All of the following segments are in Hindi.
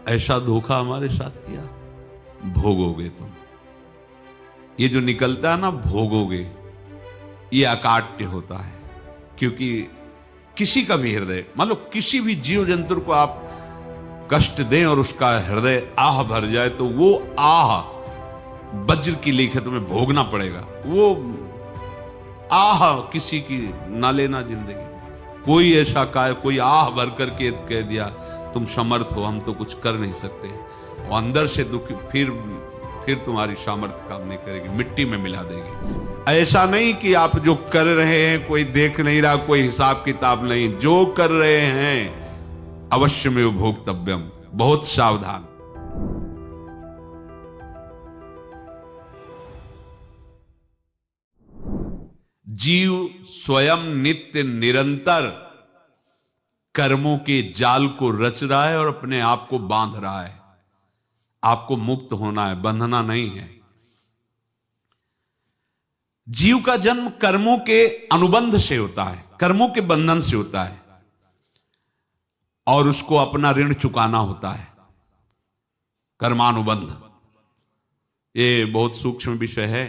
ऐसा धोखा हमारे साथ किया, भोगोगे तुम। ये जो निकलता है ना भोगोगे, ये अकाट्य होता है। क्योंकि किसी का भी हृदय, मान लो किसी भी जीव जंतु को आप कष्ट दें और उसका हृदय आह भर जाए, तो वो आह वज्र की लीक है, तुम्हें भोगना पड़ेगा। वो आह किसी की ना लेना जिंदगी। कोई ऐसा कोई आह भर करके कह दिया तुम समर्थ हो, हम तो कुछ कर नहीं सकते, और अंदर से दुखी, फिर तुम्हारी सामर्थ्य काम नहीं करेगी, मिट्टी में मिला देगी। ऐसा नहीं कि आप जो कर रहे हैं कोई देख नहीं रहा, कोई हिसाब किताब नहीं, जो कर रहे हैं अवश्य में भोक्तव्यम, बहुत सावधान। जीव स्वयं नित्य निरंतर कर्मों के जाल को रच रहा है और अपने आप को बांध रहा है। आपको मुक्त होना है, बंधना नहीं है। जीव का जन्म कर्मों के अनुबंध से होता है, कर्मों के बंधन से होता है, और उसको अपना ऋण चुकाना होता है। कर्मानुबंध ये बहुत सूक्ष्म विषय है।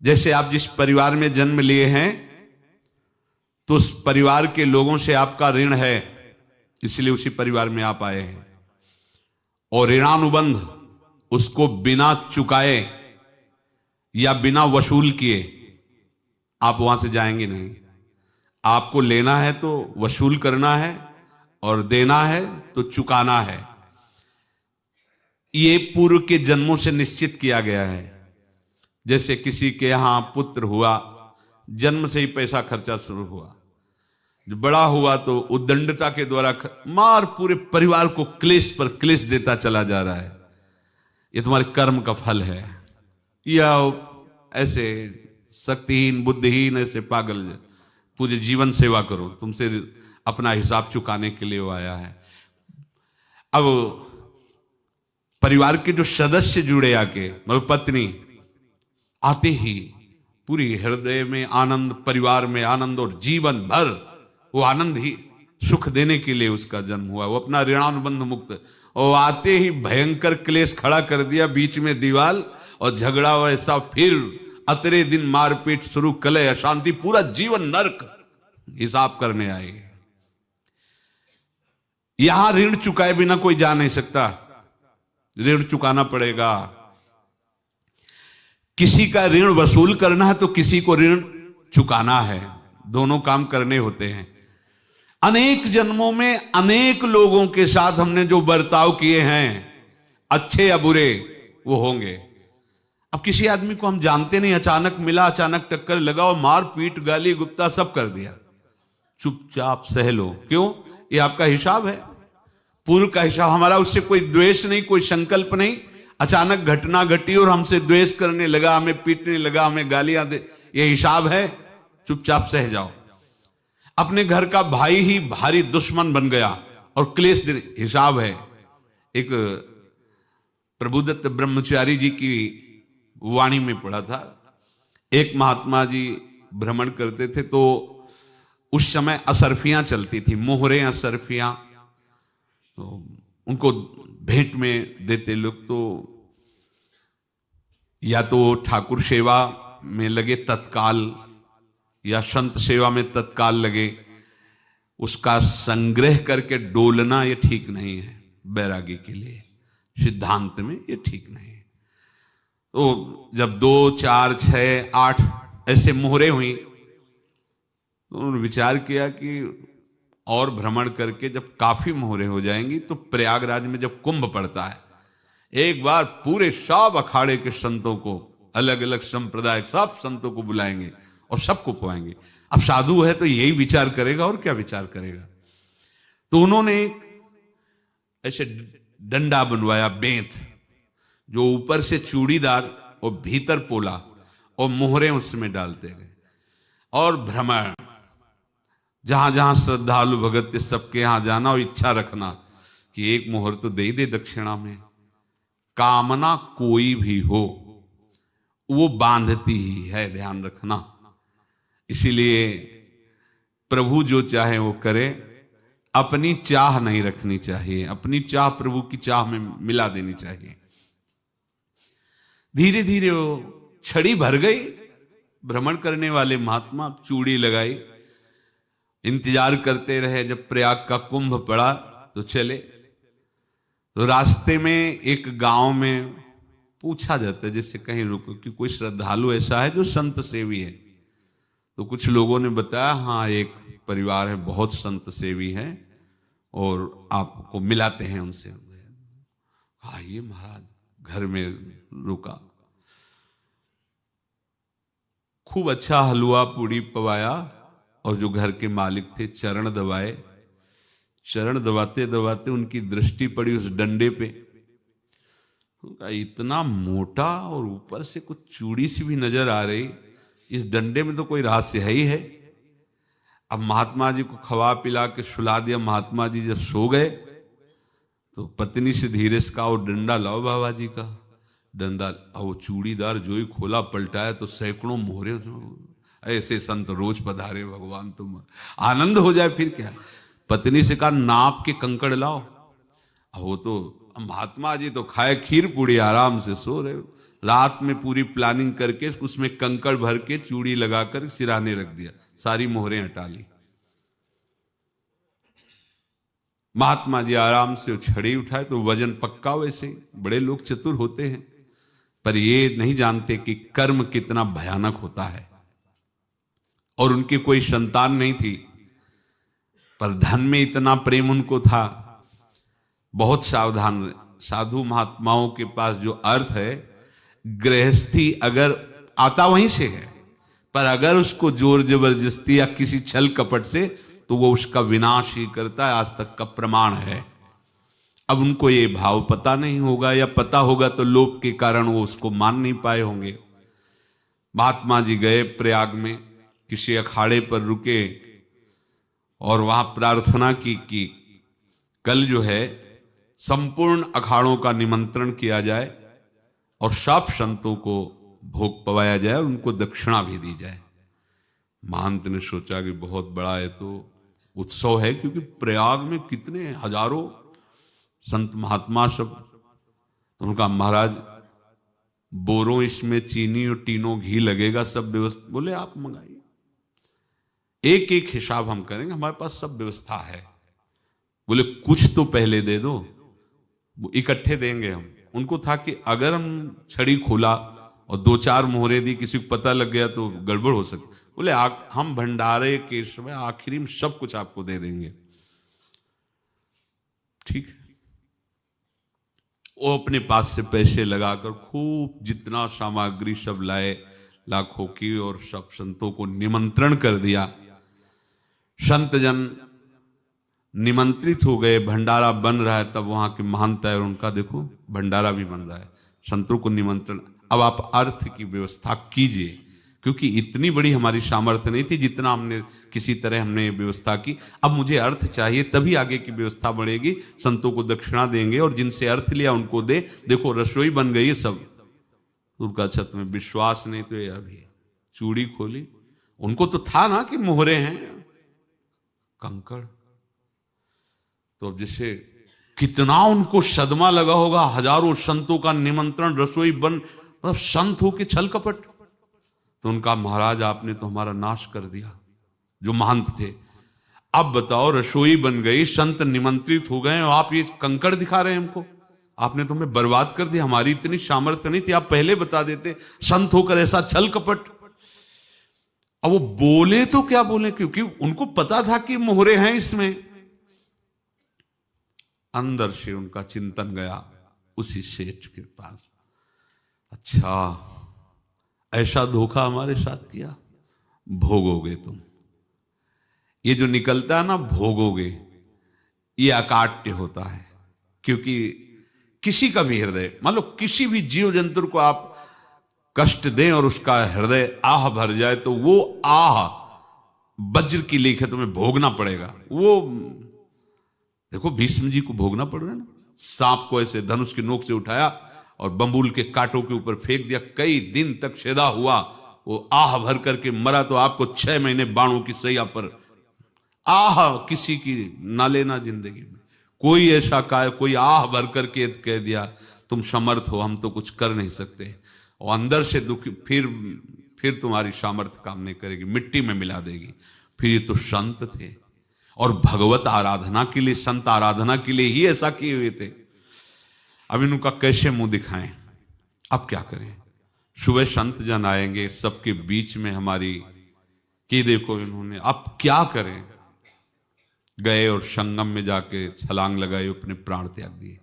जैसे आप जिस परिवार में जन्म लिए हैं, तो उस परिवार के लोगों से आपका ऋण है, इसलिए उसी परिवार में आप आए हैं। और ऋणानुबंध, उसको बिना चुकाए या बिना वसूल किए आप वहां से जाएंगे नहीं। आपको लेना है तो वसूल करना है, और देना है तो चुकाना है। ये पूर्व के जन्मों से निश्चित किया गया है। जैसे किसी के यहां पुत्र हुआ, जन्म से ही पैसा खर्चा शुरू हुआ, जो बड़ा हुआ तो उद्दंडता के द्वारा मार पूरे परिवार को क्लेश पर क्लेश देता चला जा रहा है। ये तुम्हारे कर्म का फल है। या ऐसे शक्तिहीन बुद्धिहीन ऐसे पागल पूरे जीवन सेवा करो, तुमसे अपना हिसाब चुकाने के लिए वो आया है। अब परिवार के जो सदस्य जुड़े आके, मतलब पत्नी आते ही पूरी हृदय में आनंद, परिवार में आनंद, और जीवन भर वो आनंद ही सुख देने के लिए उसका जन्म हुआ। वो अपना ऋणानुबंध मुक्त, और आते ही भयंकर क्लेश खड़ा कर दिया, बीच में दीवाल और झगड़ा वैसा, फिर अतरे दिन मारपीट शुरू, कलह अशांति, पूरा जीवन नरक हिसाब करने आए। यहां ऋण चुकाए बिना कोई जा नहीं सकता, ऋण चुकाना पड़ेगा। किसी का ऋण वसूल करना है तो किसी को ऋण चुकाना है, दोनों काम करने होते हैं। अनेक जन्मों में अनेक लोगों के साथ हमने जो बर्ताव किए हैं, अच्छे या बुरे, वो होंगे। अब किसी आदमी को हम जानते नहीं, अचानक मिला, अचानक टक्कर लगा और मार पीट गाली गुप्ता सब कर दिया, चुपचाप सह लो। क्यों? ये आपका हिसाब है, पूर्व का हिसाब। हमारा उससे कोई द्वेष नहीं, कोई संकल्प नहीं। अचानक घटना घटी और हमसे द्वेष करने लगा, हमें पीटने लगा, हमें गालियां दे, ये हिसाब है, चुपचाप सह जाओ। अपने घर का भाई ही भारी दुश्मन बन गया और क्लेश, हिसाब है। एक प्रभुदत्त ब्रह्मचारी जी की वाणी में पढ़ा था, एक महात्मा जी भ्रमण करते थे, तो उस समय असरफियां चलती थी, मोहरे असरफियां, तो उनको भेंट में देते लोग। तो या तो ठाकुर सेवा में लगे तत्काल, या संत सेवा में तत्काल लगे, उसका संग्रह करके डोलना ये ठीक नहीं है। बैरागी के लिए सिद्धांत में ये ठीक नहीं है। तो जब 2, 4, 6, 8 ऐसे मोहरे हुई, तो उन्होंने विचार किया कि और भ्रमण करके जब काफी मोहरे हो जाएंगी, तो प्रयागराज में जब कुंभ पड़ता है, एक बार पूरे सब अखाड़े के संतों को, अलग अलग संप्रदाय सब संतों को बुलाएंगे और सबको पुआएंगे। अब साधु है तो यही विचार करेगा, और क्या विचार करेगा। तो उन्होंने ऐसे डंडा बनवाया, बेंत, जो ऊपर से चूड़ीदार और भीतर पोला, और मोहरे उसमें डालते गए। और भ्रमण, जहां जहां श्रद्धालु भगत थे सबके यहां जाना, और इच्छा रखना कि एक मोहर तो दे दे दक्षिणा में। कामना कोई भी हो वो बांधती ही है, ध्यान रखना। इसीलिए प्रभु जो चाहे वो करे, अपनी चाह नहीं रखनी चाहिए, अपनी चाह प्रभु की चाह में मिला देनी चाहिए। धीरे धीरे वो छड़ी भर गई। भ्रमण करने वाले महात्मा चूड़ी लगाई, इंतजार करते रहे। जब प्रयाग का कुंभ पड़ा तो चले। तो रास्ते में एक गांव में पूछा जाता है, जैसे कहीं रुको कि कोई श्रद्धालु ऐसा है जो संत सेवी है। तो कुछ लोगों ने बताया, हाँ एक परिवार है बहुत संत सेवी है और आपको मिलाते हैं उनसे। आइए महाराज, घर में रुका। खूब अच्छा हलवा पूड़ी पवाया और जो घर के मालिक थे चरण दबाए। चरण दबाते दबाते उनकी दृष्टि पड़ी उस डंडे पे। इतना मोटा और ऊपर से कुछ चूड़ी सी भी नजर आ रही, इस डंडे में तो कोई रहस्य है ही है। अब महात्मा जी को खवा पिला के सुला दिया। महात्मा जी जब सो गए तो पत्नी से धीरे से कहा, वो डंडा लाओ बाबा जी का। डंडा, वो चूड़ीदार जो ही खोला पलटाया तो सैकड़ों मोहरे। ऐसे संत रोज पधारे भगवान, तुम आनंद हो जाए फिर क्या। पत्नी से कहा, नाप के कंकड़ लाओ। वो तो महात्मा जी तो खाए खीर पूड़ी, आराम से सो रहे। रात में पूरी प्लानिंग करके उसमें कंकड़ भर के चूड़ी लगाकर सिराने रख दिया, सारी मोहरें हटा ली। महात्मा जी आराम से छड़ी उठाए तो वजन पक्का। वैसे बड़े लोग चतुर होते हैं, पर ये नहीं जानते कि कर्म कितना भयानक होता है। और उनकी कोई संतान नहीं थी, पर धन में इतना प्रेम उनको था। बहुत सावधान। साधु महात्माओं के पास जो अर्थ है, गृहस्थी अगर आता वहीं से है, पर अगर उसको जोर जबरदस्ती या किसी छल कपट से, तो वो उसका विनाश ही करता है। आज तक का प्रमाण है। अब उनको ये भाव पता नहीं होगा, या पता होगा तो लोभ के कारण वो उसको मान नहीं पाए होंगे। महात्मा जी गए प्रयाग में, किसी अखाड़े पर रुके और वहां प्रार्थना की कि कल जो है संपूर्ण अखाड़ों का निमंत्रण किया जाए और सब संतों को भोग पवाया जाए और उनको दक्षिणा भी दी जाए। महंत ने सोचा कि बहुत बड़ा है तो उत्सव है, क्योंकि प्रयाग में कितने हजारों संत महात्मा सब। तो उनका, महाराज बोरों इसमें चीनी और टीनों घी लगेगा, सब व्यवस्था। बोले आप मंगाइए, एक एक हिसाब हम करेंगे, हमारे पास सब व्यवस्था है। बोले कुछ तो पहले दे दो, वो इकट्ठे देंगे हम। उनको था कि अगर हम छड़ी खोला और दो चार मोहरे दी, किसी को पता लग गया तो गड़बड़ हो सकती। बोले हम भंडारे के समय आखिरी में सब कुछ आपको दे देंगे। ठीक है। वो अपने पास से पैसे लगाकर खूब जितना सामग्री सब लाए, लाखों की, और सब संतों को निमंत्रण कर दिया। संत जन निमंत्रित हो गए, भंडारा बन रहा है। तब वहां के महंत है और उनका देखो भंडारा भी बन रहा है, संतों को निमंत्रण। अब आप अर्थ की व्यवस्था कीजिए, क्योंकि इतनी बड़ी हमारी सामर्थ्य नहीं थी जितना हमने किसी तरह हमने व्यवस्था की। अब मुझे अर्थ चाहिए, तभी आगे की व्यवस्था बढ़ेगी। संतों को दक्षिणा देंगे और जिनसे अर्थ लिया उनको दे। देखो रसोई बन गई है सब। उनका छत में विश्वास नहीं तो ये अभी चूड़ी खोली। उनको तो था ना कि मोहरे हैं, कंकड़। तो अब जैसे कितना उनको सदमा लगा होगा। हजारों संतों का निमंत्रण, रसोई बन, मतलब संत हो के छल कपट। तो उनका, महाराज आपने तो हमारा नाश कर दिया, जो महंत थे। अब बताओ, रसोई बन गई, संत निमंत्रित हो गए और आप ये कंकड़ दिखा रहे हैं हमको। आपने तो हमें बर्बाद कर दिया। हमारी इतनी सामर्थ्य नहीं थी, आप पहले बता देते। संत होकर ऐसा छल कपट। अब वो बोले तो क्या बोले, क्योंकि उनको पता था कि मोहरे हैं इसमें। अंदर से उनका चिंतन गया उसी सेठ के पास, अच्छा ऐसा धोखा हमारे साथ किया, भोगोगे तुम। ये जो निकलता है ना, भोगोगे, ये अकाट्य होता है। क्योंकि किसी का भी हृदय, मान लो किसी भी जीव जंतु को आप कष्ट दें और उसका हृदय आह भर जाए, तो वो आह वज्र की लेख है, तुम्हें भोगना पड़ेगा। वो देखो भीष्म जी को भोगना पड़ रहा है ना। सांप को ऐसे धनुष की नोक से उठाया और बंबूल के कांटों के ऊपर फेंक दिया, कई दिन तक शेदा हुआ, वो आह भर करके मरा। तो आपको 6 महीने बाणों की सैया पर आह किसी की ना लेना जिंदगी में। कोई ऐसा कोई आह भर करके कह दिया तुम समर्थ हो, हम तो कुछ कर नहीं सकते, और अंदर से दुखी, फिर तुम्हारी सामर्थ्य काम नहीं करेगी, मिट्टी में मिला देगी। फिर ये तो संत थे और भगवत आराधना के लिए, संत आराधना के लिए ही ऐसा किए हुए थे। अब इनका कैसे मुंह दिखाएं, अब क्या करें। सुबह संत जन आएंगे, सबके बीच में हमारी कि देखो इन्होंने, अब क्या करें। गए और संगम में जाके छलांग लगाई, अपने प्राण त्याग दिए।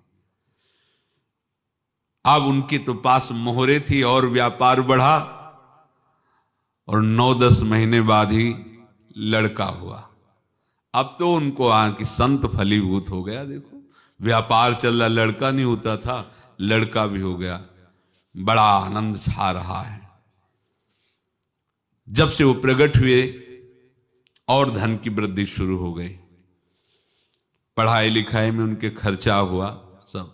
अब उनके तो पास मोहरे थी और व्यापार बढ़ा, और 9-10 महीने बाद ही लड़का हुआ। अब तो उनको कि संत फलीभूत हो गया। देखो व्यापार चल रहा, लड़का नहीं होता था, लड़का भी हो गया, बड़ा आनंद छा रहा है। जब से वो प्रकट हुए और धन की वृद्धि शुरू हो गई, पढ़ाई लिखाई में उनके खर्चा हुआ सब,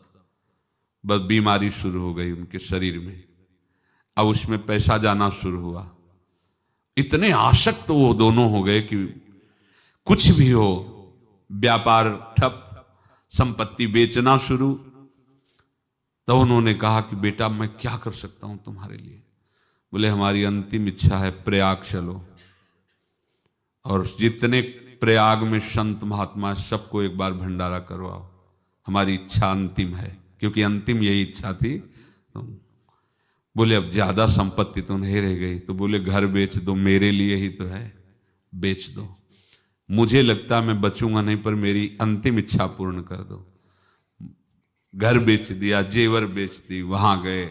बस बीमारी शुरू हो गई उनके शरीर में। अब उसमें पैसा जाना शुरू हुआ। इतने आसक्त तो वो दोनों हो गए कि कुछ भी हो, व्यापार ठप, संपत्ति बेचना शुरू। तो उन्होंने कहा कि बेटा मैं क्या कर सकता हूं तुम्हारे लिए। बोले हमारी अंतिम इच्छा है प्रयाग चलो, और जितने प्रयाग में संत महात्मा सबको एक बार भंडारा करवाओ, हमारी इच्छा अंतिम है, क्योंकि अंतिम यही इच्छा थी। तो बोले अब ज्यादा संपत्ति तो नहीं रह गई, तो बोले घर बेच दो, मेरे लिए ही तो है, बेच दो। मुझे लगता मैं बचूंगा नहीं, पर मेरी अंतिम इच्छा पूर्ण कर दो। घर बेच दिया, जेवर बेच दी। वहां गए,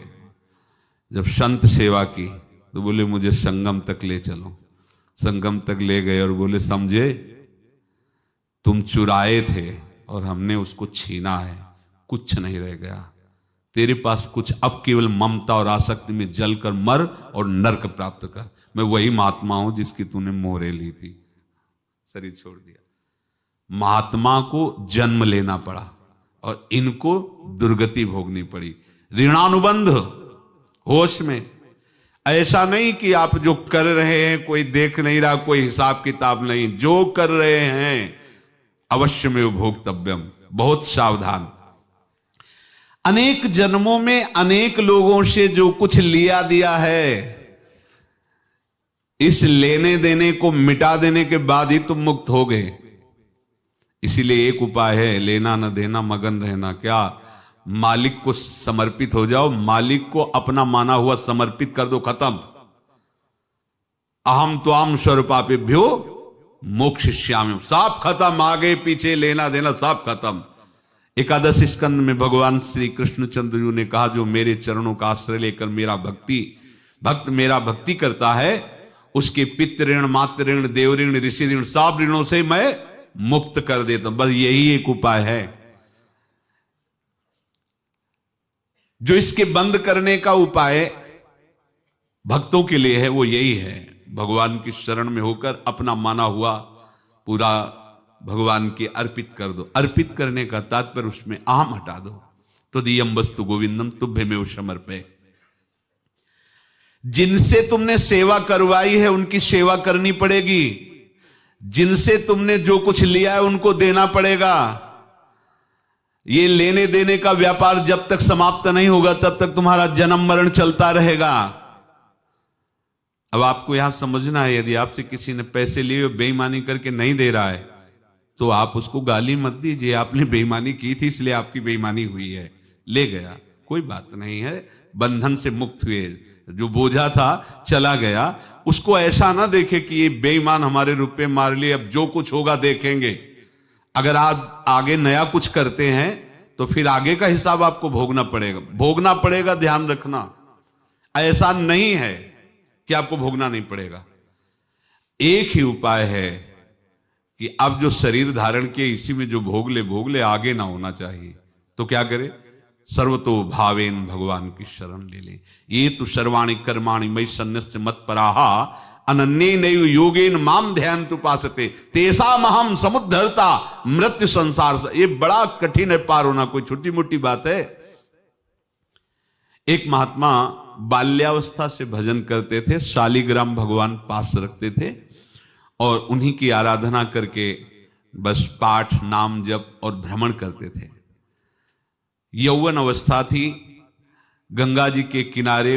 जब संत सेवा की तो बोले मुझे संगम तक ले चलो। संगम तक ले गए और बोले समझे तुम चुराए थे और हमने उसको छीना है, कुछ नहीं रह गया तेरे पास कुछ, अब केवल ममता और आसक्ति में जलकर मर और नरक प्राप्त कर। मैं वही महात्मा हूं जिसकी तूने मोहरे ली थी, शरीर छोड़ दिया। महात्मा को जन्म लेना पड़ा और इनको दुर्गति भोगनी पड़ी। ऋणानुबंध होश में, ऐसा नहीं कि आप जो कर रहे हैं कोई देख नहीं रहा, कोई हिसाब किताब नहीं, जो कर रहे हैं अवश्य में भोक्तव्यम, बहुत सावधान। अनेक जन्मों में अनेक लोगों से जो कुछ लिया दिया है, इस लेने देने को मिटा देने के बाद ही तुम मुक्त हो गए। इसीलिए एक उपाय है, लेना न देना मगन रहना। क्या? मालिक को समर्पित हो जाओ, मालिक को अपना माना हुआ समर्पित कर दो, खत्म। अहम त्वाम स्वरूपापेभ्यो मोक्षयिष्यामि, सब खत्म। आगे पीछे लेना देना सब खत्म। एकादश स्कंद में भगवान श्री कृष्णचंद्र जी ने कहा जो मेरे चरणों का आश्रय लेकर भक्त मेरा भक्ति करता है, उसके पितृ ऋण, मातृ ऋण, देव ऋण, ऋषि ऋण, सब ऋणों से मैं मुक्त कर देता हूं। बस यही एक उपाय है जो इसके बंद करने का उपाय भक्तों के लिए है, वो यही है, भगवान की शरण में होकर अपना माना हुआ पूरा भगवान के अर्पित कर दो। अर्पित करने का तात्पर्य उसमें अहम हटा दो। तो दियम वस्तु गोविंदम तुभ्यमेव समर्पये। जिनसे तुमने सेवा करवाई है उनकी सेवा करनी पड़ेगी, जिनसे तुमने जो कुछ लिया है उनको देना पड़ेगा। ये लेने देने का व्यापार जब तक समाप्त नहीं होगा तब तक तुम्हारा जन्म मरण चलता रहेगा। अब आपको यहां समझना है, यदि आपसे किसी ने पैसे लिए बेईमानी करके नहीं दे रहा है तो आप उसको गाली मत दीजिए, आपने बेईमानी की थी इसलिए आपकी बेईमानी हुई है, ले गया, कोई बात नहीं है, बंधन से मुक्त हुए, जो बोझा था चला गया। उसको ऐसा ना देखे कि ये बेईमान हमारे रुपए मार लिए, अब जो कुछ होगा देखेंगे। अगर आप आगे नया कुछ करते हैं तो फिर आगे का हिसाब आपको भोगना पड़ेगा, ध्यान रखना। ऐसा नहीं है कि आपको भोगना नहीं पड़ेगा। एक ही उपाय है कि अब जो शरीर धारण किए इसी में जो भोग ले, आगे ना होना चाहिए। तो क्या करे? सर्वतो भावेन भगवान की शरण ले ले। ये तो सर्वाणि कर्माणि मयि सन्न्यस्य मत्पराहा अनन्येनैव योगेन माम ध्यायन्तु उपासते तेषाम् अहं समुद्धर्ता मृत्यु संसार से। ये बड़ा कठिन है पार होना, कोई छोटी मोटी बात है। एक महात्मा बाल्यावस्था से भजन करते थे, शालिग्राम भगवान पास रखते थे और उन्हीं की आराधना करके बस पाठ नाम जप और भ्रमण करते थे। यौवन अवस्था थी, गंगा जी के किनारे